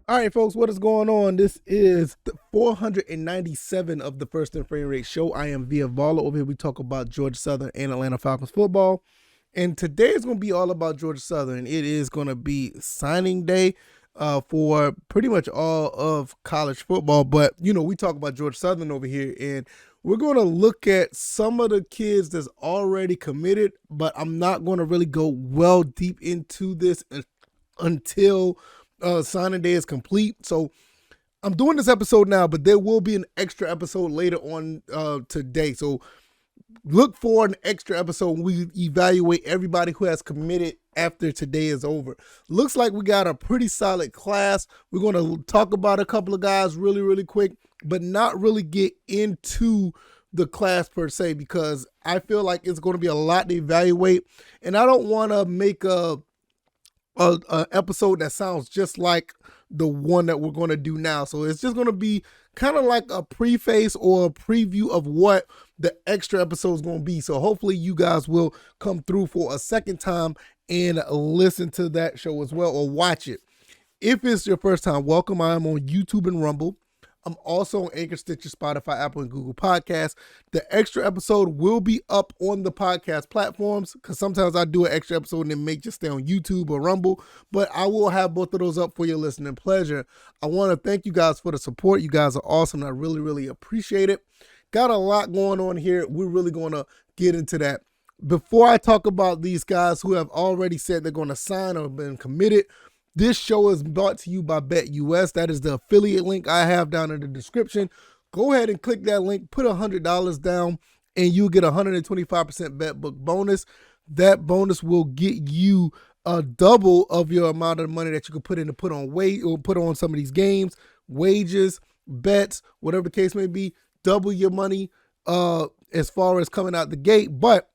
All right, folks, what is going on? This is the 497 of the First and Frame Rate Show. I am Via Vala. Over here, we talk about Georgia Southern and Atlanta Falcons football. And today is going to be all about Georgia Southern. It is going to be signing day for pretty much all of college football. But, we talk about Georgia Southern over here, and we're going to look at some of the kids that's already committed, but I'm not going to really go well deep into this until signing day is complete. So I'm doing this episode now, but there will be an extra episode later on today. So look for an extra episode when we evaluate everybody who has committed after today is over. Looks like we got a pretty solid class. We're going to talk about a couple of guys really, really quick, but not really get into the class per se, because I feel like it's going to be a lot to evaluate, and I don't want to make a episode that sounds just like the one that we're going to do now. So it's just going to be kind of like a preface or a preview of what the extra episode is going to be. So hopefully you guys will come through for a second time and listen to that show as well, or watch it. If it's your first time, welcome. I am on YouTube and Rumble. I'm also on Anchor, Stitcher, Spotify, Apple, and Google Podcasts. The extra episode will be up on the podcast platforms, because sometimes I do an extra episode and it may just stay on YouTube or Rumble, but I will have both of those up for your listening pleasure. I want to thank you guys for the support. You guys are awesome. I really, really appreciate it. Got a lot going on here. We're really going to get into that. Before I talk about these guys who have already said they're going to sign or been committed, this show is brought to you by BetUS. That is the affiliate link I have down in the description. Go ahead and click that link, put $100 down, and you'll get a 125% bet book bonus. That bonus will get you a double of your amount of money that you can put in to put on weight or put on some of these games, wages, bets, whatever the case may be. Double your money as far as coming out the gate, but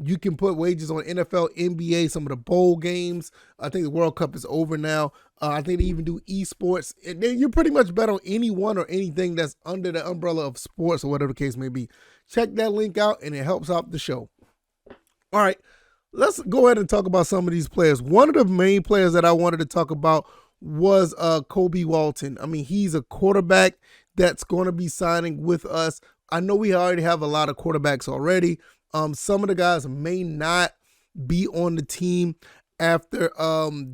you can put wages on NFL, NBA, some of the bowl games. I think the World Cup is over now. I think they even do esports. And then you pretty much bet on anyone or anything that's under the umbrella of sports or whatever the case may be. Check that link out, and it helps out the show. All right, let's go ahead and talk about some of these players. One of the main players that I wanted to talk about was Kobe Walton. I mean, he's a quarterback that's going to be signing with us. I know we already have a lot of quarterbacks already. Some of the guys may not be on the team after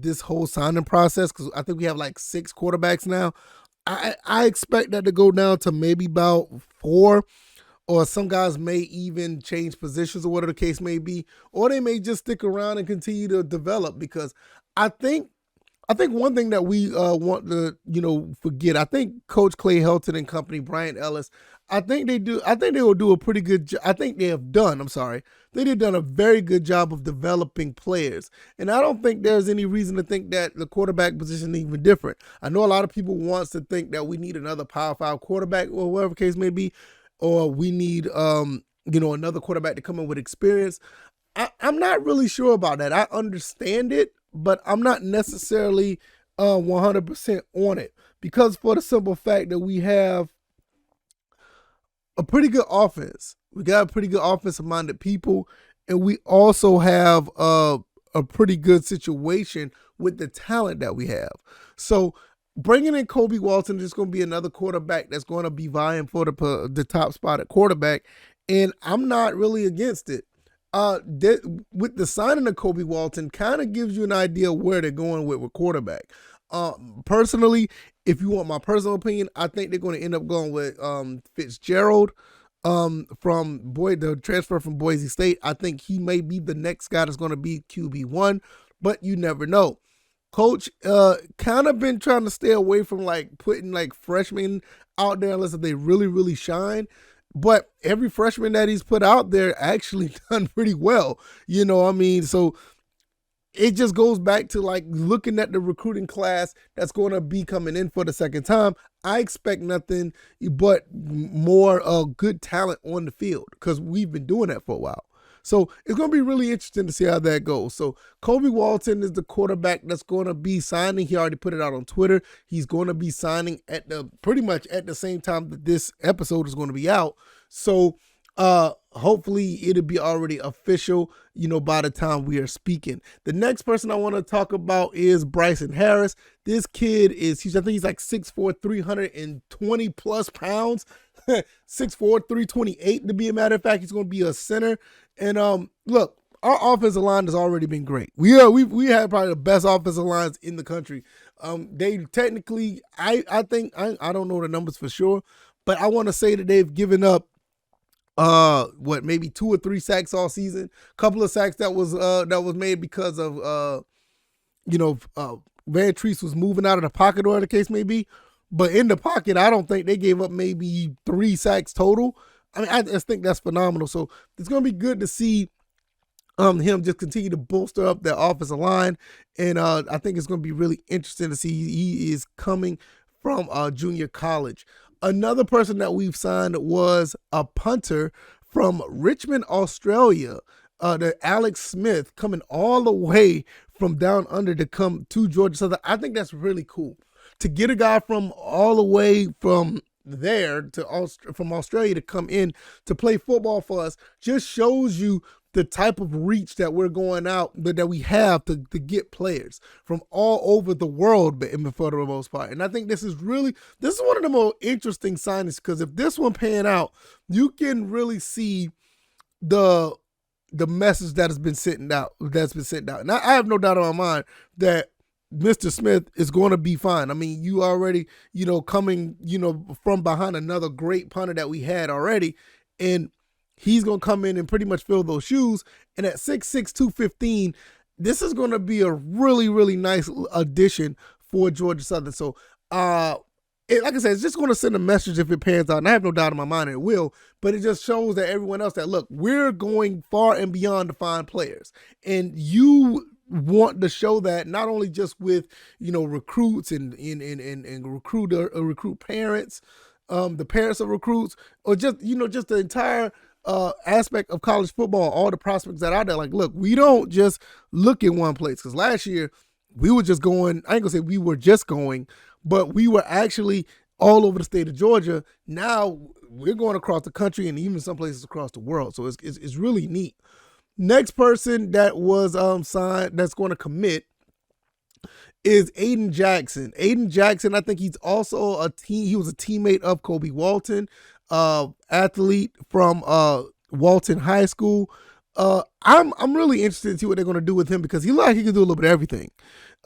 this whole signing process, because I think we have like 6 quarterbacks now. I expect that to go down to maybe about 4, or some guys may even change positions or whatever the case may be, or they may just stick around and continue to develop, because I think one thing that we want to, forget, I think Coach Clay Helton and company, Brian Ellis, I think they will do a pretty good job. They've done a very good job of developing players. And I don't think there's any reason to think that the quarterback position is even different. I know a lot of people wants to think that we need another Power 5 quarterback, or whatever the case may be, or we need, another quarterback to come in with experience. I'm not really sure about that. I understand it, but I'm not necessarily 100% on it, because for the simple fact that we have a pretty good offense. We got a pretty good offensive-minded people, and we also have a pretty good situation with the talent that we have. So bringing in Kobe Walton is going to be another quarterback that's going to be vying for the top spot at quarterback, and I'm not really against it. With the signing of Kobe Walton, kind of gives you an idea where they're going with quarterback. Personally, if you want my personal opinion, I think they're going to end up going with Fitzgerald from the transfer from Boise State. I think he may be the next guy that's going to be QB1, but you never know. Coach kind of been trying to stay away from like putting like freshmen out there unless they really, really shine. But every freshman that he's put out there actually done pretty well. So it just goes back to like looking at the recruiting class that's going to be coming in for the second time. I expect nothing but more good talent on the field, because we've been doing that for a while. So it's going to be really interesting to see how that goes. So Kobe Walton is the quarterback that's going to be signing. He already put it out on Twitter. He's going to be signing pretty much at the same time that this episode is going to be out. So hopefully it'll be already official, by the time we are speaking. The next person I want to talk about is Bryson Harris. This kid is huge. I think he's like 6'4", 320 plus pounds. 6'4", 328 to be a matter of fact. He's going to be a center. And look, our offensive line has already been great. We had probably the best offensive lines in the country. They technically, I think, I don't know the numbers for sure, but I want to say that they've given up maybe 2 or 3 sacks all season. A couple of sacks that was made because of Van Treese was moving out of the pocket, or whatever the case may be. But in the pocket, I don't think they gave up maybe 3 sacks total. I mean, I just think that's phenomenal. So it's gonna be good to see him just continue to bolster up that offensive line, and I think it's gonna be really interesting to see. He is coming from junior college. Another person that we've signed was a punter from Richmond, Australia, the Alex Smith, coming all the way from down under to come to Georgia Southern. I think that's really cool to get a guy from all the way from there from Australia to come in to play football for us. Just shows you the type of reach that we're going out, that we have to get players from all over the world, but for the most part. And I think this is one of the more interesting signings, because if this one pan out, you can really see the message that has been sent out. And I have no doubt in my mind that Mr. Smith is going to be fine. I mean, you already, coming, from behind another great punter that we had already, and he's going to come in and pretty much fill those shoes. And at 6'6", 215, this is going to be a really, really nice addition for Georgia Southern. So, like I said, it's just going to send a message if it pans out. And I have no doubt in my mind it will. But it just shows that everyone else that, look, we're going far and beyond to find players. And you want to show that not only just with, recruits and recruit parents, the parents of recruits, or just, just the entire aspect of college football, all the prospects that are out there. Like, look, we don't just look in one place, because last year we were just going, I ain't gonna say we were just going, but we were actually all over the state of Georgia. Now we're going across the country and even some places across the world. So it's really neat. Next person that was signed, that's going to commit, is Aiden Jackson. Aiden Jackson, I think he's also he was a teammate of Kobe Walton, athlete from Walton High School. I'm really interested to see what they're going to do with him, because he looks like he can do a little bit of everything.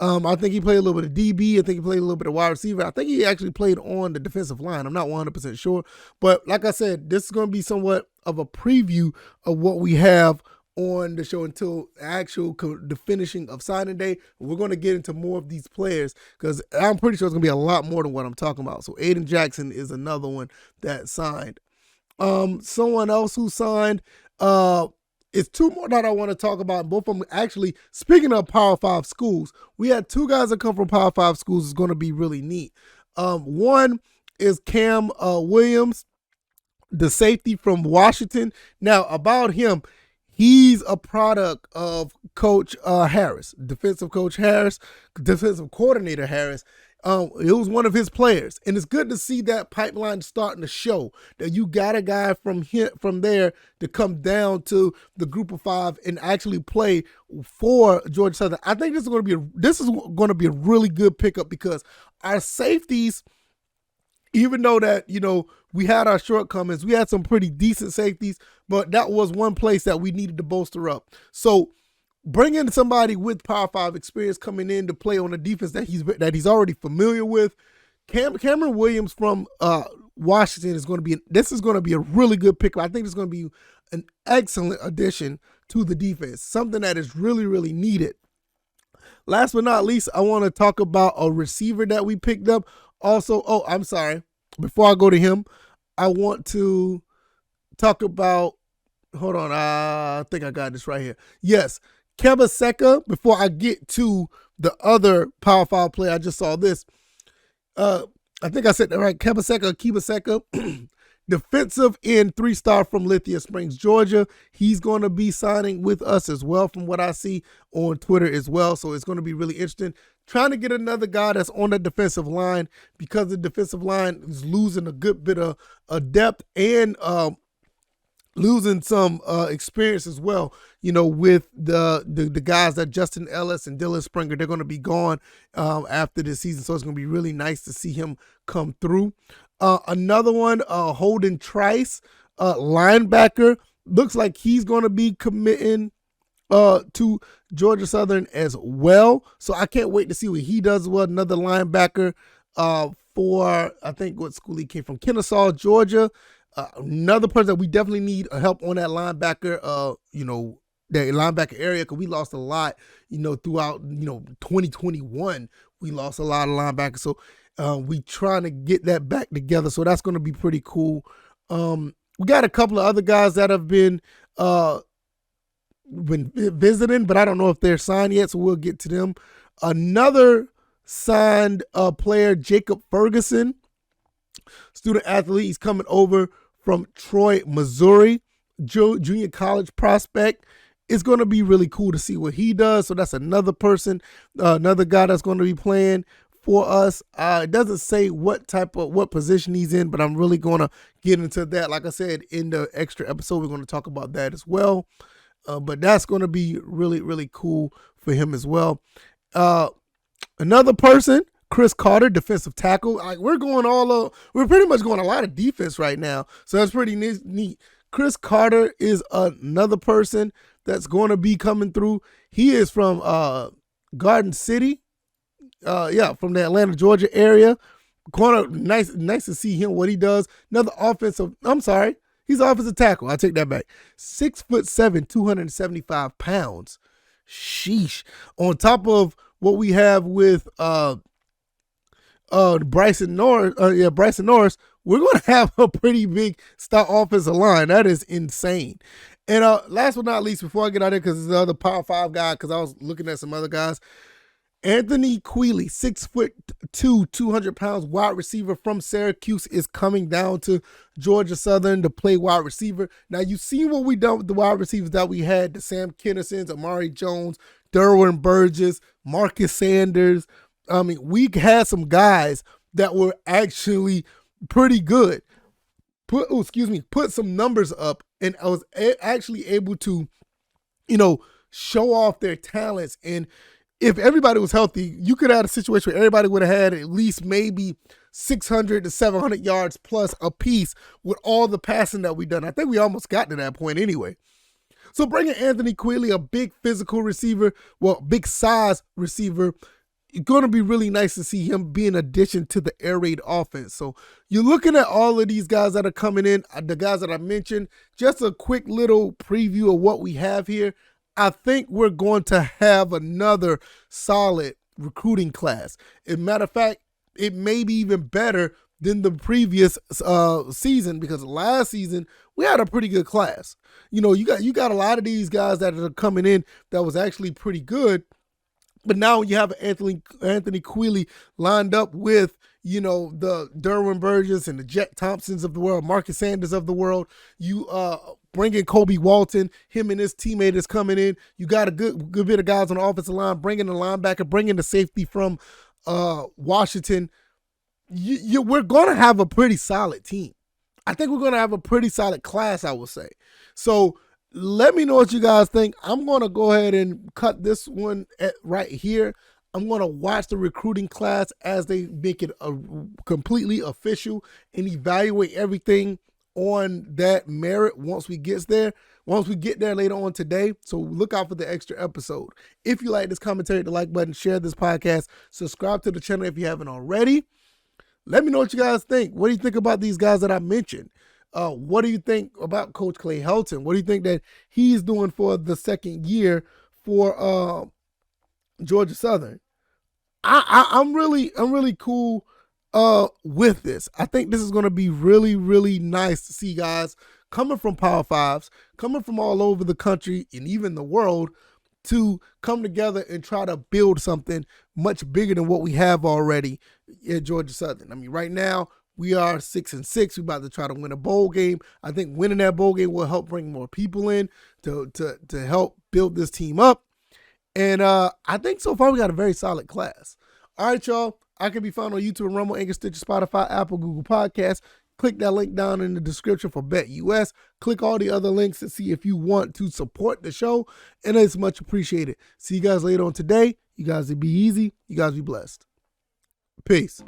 I think he played a little bit of DB. I think he played a little bit of wide receiver. I think he actually played on the defensive line. I'm not 100% sure. But like I said, this is going to be somewhat of a preview of what we have on the show until the finishing of signing day. We're going to get into more of these players, because I'm pretty sure it's going to be a lot more than what I'm talking about. So Aiden Jackson is another one that signed. Someone else who signed, it's 2 more that I want to talk about. Both of them, actually, speaking of Power 5 schools, we had 2 guys that come from Power 5 schools. It's going to be really neat. One is Cam Williams, the safety from Washington. Now, about him, he's a product of Coach Harris, defensive coordinator Harris. It was one of his players, and it's good to see that pipeline starting to show that you got a guy from there to come down to the Group of 5 and actually play for Georgia Southern. I think this is going to be a really good pickup, because our safeties, even though that, we had our shortcomings, we had some pretty decent safeties, but that was one place that we needed to bolster up. So bringing somebody with Power 5 experience coming in to play on a defense that he's already familiar with, Cameron Williams from Washington is going to be a really good pickup. I think it's going to be an excellent addition to the defense, something that is really, really needed. Last but not least, I want to talk about a receiver that we picked up. Also, I'm sorry. Before I go to him, I want to talk about, hold on, I think I got this right here. Yes, Kebaseka. Before I get to the other Power 5 player, I just saw this. I think I said that right. Kebaseka, defensive end, 3-star from Lithia Springs, Georgia. He's going to be signing with us as well, from what I see on Twitter as well. So it's going to be really interesting. Trying to get another guy that's on the defensive line, because the defensive line is losing a good bit of depth and losing some experience as well, with the guys that Justin Ellis and Dylan Springer, they're going to be gone after this season. So it's going to be really nice to see him come through. Another one, Holden Trice, linebacker. Looks like he's going to be committing to Georgia Southern as well. So I can't wait to see what he does as well. Another linebacker for, I think, what school he came from, Kennesaw, Georgia. Another person that we definitely need help on that linebacker, that linebacker area, because we lost a lot, throughout, 2021. We lost a lot of linebackers. So we trying to get that back together. So that's going to be pretty cool. We got a couple of other guys that have been visiting, but I don't know if they're signed yet, so we'll get to them. Another signed player, Jacob Ferguson, student athlete. He's coming over from Troy, Missouri, junior college prospect. It's going to be really cool to see what he does. So that's another person, another guy that's going to be playing for us. It doesn't say what position he's in, but I'm really going to get into that. Like I said, in the extra episode, we're going to talk about that as well. But that's going to be really, really cool for him as well. Another person, Chris Carter, defensive tackle. We're pretty much going a lot of defense right now. So that's pretty neat. Chris Carter is another person that's going to be coming through. He is from Garden City. From the Atlanta, Georgia area. Nice to see him, what he does. He's an offensive tackle. I take that back. 6'7", 275 pounds. Sheesh. On top of what we have with Bryson Norris, we're going to have a pretty big star offensive line. That is insane. And last but not least, before I get out there, because there's another Power 5 guy, because I was looking at some other guys, Anthony Quealy, 6'2", 200 pounds, wide receiver from Syracuse, is coming down to Georgia Southern to play wide receiver. Now, you see what we done with the wide receivers that we had, the Sam Kinnisons, Amari Jones, Derwin Burgess, Marcus Sanders. I mean, we had some guys that were actually pretty good. Put some numbers up, and I was actually able to, show off their talents. And if everybody was healthy, you could have a situation where everybody would have had at least maybe 600 to 700 yards plus a piece with all the passing that we done. I think we almost got to that point anyway. So bringing Anthony Quealy, a big physical receiver, big size receiver, it's going to be really nice to see him be an addition to the air raid offense. So you're looking at all of these guys that are coming in, the guys that I mentioned. Just a quick little preview of what we have here. I think we're going to have another solid recruiting class. As a matter of fact, it may be even better than the previous season, because last season we had a pretty good class. You got a lot of these guys that are coming in that was actually pretty good. But now you have Anthony Quealy lined up with, the Derwin Burgess and the Jet Thompsons of the world, Marcus Sanders of the world. You bring in Kobe Walton, him and his teammate is coming in. You got a good bit of guys on the offensive line, bringing the linebacker, bringing the safety from Washington. We're going to have a pretty solid team. I think we're going to have a pretty solid class, I would say. So let me know what you guys think. I'm going to go ahead and cut this one right here. I'm going to watch the recruiting class as they make it completely official and evaluate everything on that merit once we get there later on today. So look out for the extra episode. If you like this commentary, hit the like button, share this podcast, subscribe to the channel if you haven't already. Let me know what you guys think. What do you think about these guys that I mentioned? What do you think about Coach Clay Helton? What do you think that he's doing for the second year for Georgia Southern? I'm really cool with this. I think this is going to be really, really nice to see guys coming from Power Fives, coming from all over the country and even the world, to come together and try to build something much bigger than what we have already at Georgia Southern. I mean, right now we are 6-6. We're about to try to win a bowl game. I think winning that bowl game will help bring more people in to help build this team up. And I think so far we got a very solid class. All right, y'all. I can be found on YouTube, Rumble, Anchor, Stitcher, Spotify, Apple, Google Podcasts. Click that link down in the description for Bet US. Click all the other links to see if you want to support the show, and it's much appreciated. See you guys later on today. You guys be easy. You guys be blessed. Peace.